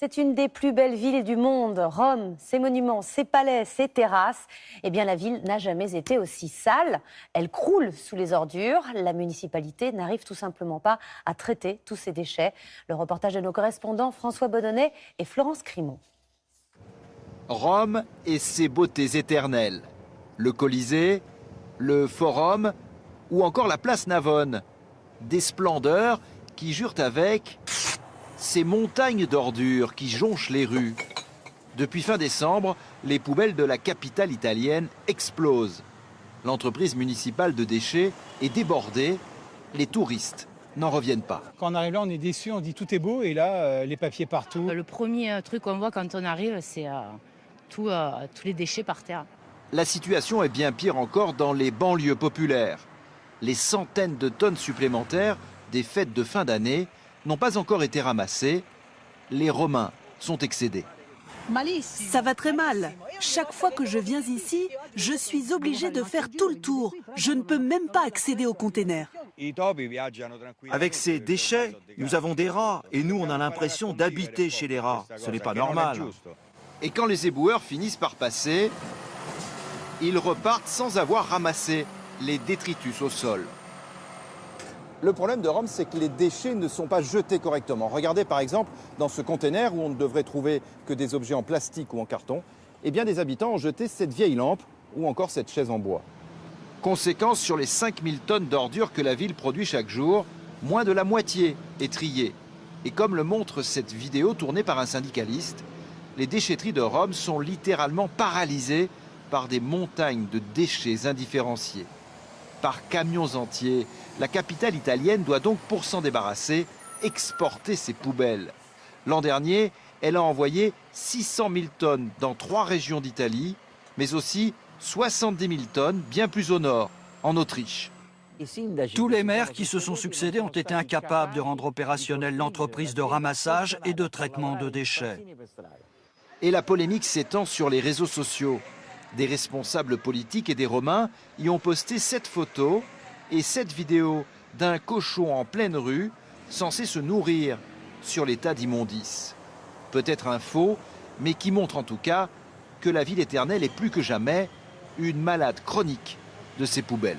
C'est une des plus belles villes du monde. Rome, ses monuments, ses palais, ses terrasses. Eh bien, la ville n'a jamais été aussi sale. Elle croule sous les ordures. La municipalité n'arrive tout simplement pas à traiter tous ces déchets. Le reportage de nos correspondants François Bodonnet et Florence Crimon. Rome et ses beautés éternelles. Le Colisée, le Forum ou encore la place Navone. Des splendeurs qui jurent avec ces montagnes d'ordures qui jonchent les rues. Depuis fin décembre, les poubelles de la capitale italienne explosent. L'entreprise municipale de déchets est débordée. Les touristes n'en reviennent pas. Quand on arrive là, on est déçu, on dit tout est beau et là, les papiers partout. Le premier truc qu'on voit quand on arrive, c'est tous les déchets par terre. La situation est bien pire encore dans les banlieues populaires. Les centaines de tonnes supplémentaires des fêtes de fin d'année n'ont pas encore été ramassées. Les Romains sont excédés. Ça va très mal. Chaque fois que je viens ici, je suis obligé de faire tout le tour. Je ne peux même pas accéder aux containers. Avec ces déchets, nous avons des rats et nous, on a l'impression d'habiter chez les rats. Ce n'est pas normal. Et quand les éboueurs finissent par passer, ils repartent sans avoir ramassé les détritus au sol. Le problème de Rome, c'est que les déchets ne sont pas jetés correctement. Regardez par exemple dans ce container où on ne devrait trouver que des objets en plastique ou en carton, eh bien des habitants ont jeté cette vieille lampe ou encore cette chaise en bois. Conséquence, sur les 5000 tonnes d'ordures que la ville produit chaque jour, moins de la moitié est triée. Et comme le montre cette vidéo tournée par un syndicaliste, les déchetteries de Rome sont littéralement paralysées par des montagnes de déchets indifférenciés. Par camions entiers, la capitale italienne doit donc, pour s'en débarrasser, exporter ses poubelles. L'an dernier, elle a envoyé 600 000 tonnes dans 3 régions d'Italie, mais aussi 70 000 tonnes bien plus au nord, en Autriche. Tous les maires qui se sont succédés ont été incapables de rendre opérationnelle l'entreprise de ramassage et de traitement de déchets. Et la polémique s'étend sur les réseaux sociaux. Des responsables politiques et des Romains y ont posté cette photo et cette vidéo d'un cochon en pleine rue censé se nourrir sur les tas d'immondices. Peut-être un faux, mais qui montre en tout cas que la ville éternelle est plus que jamais une malade chronique de ces poubelles.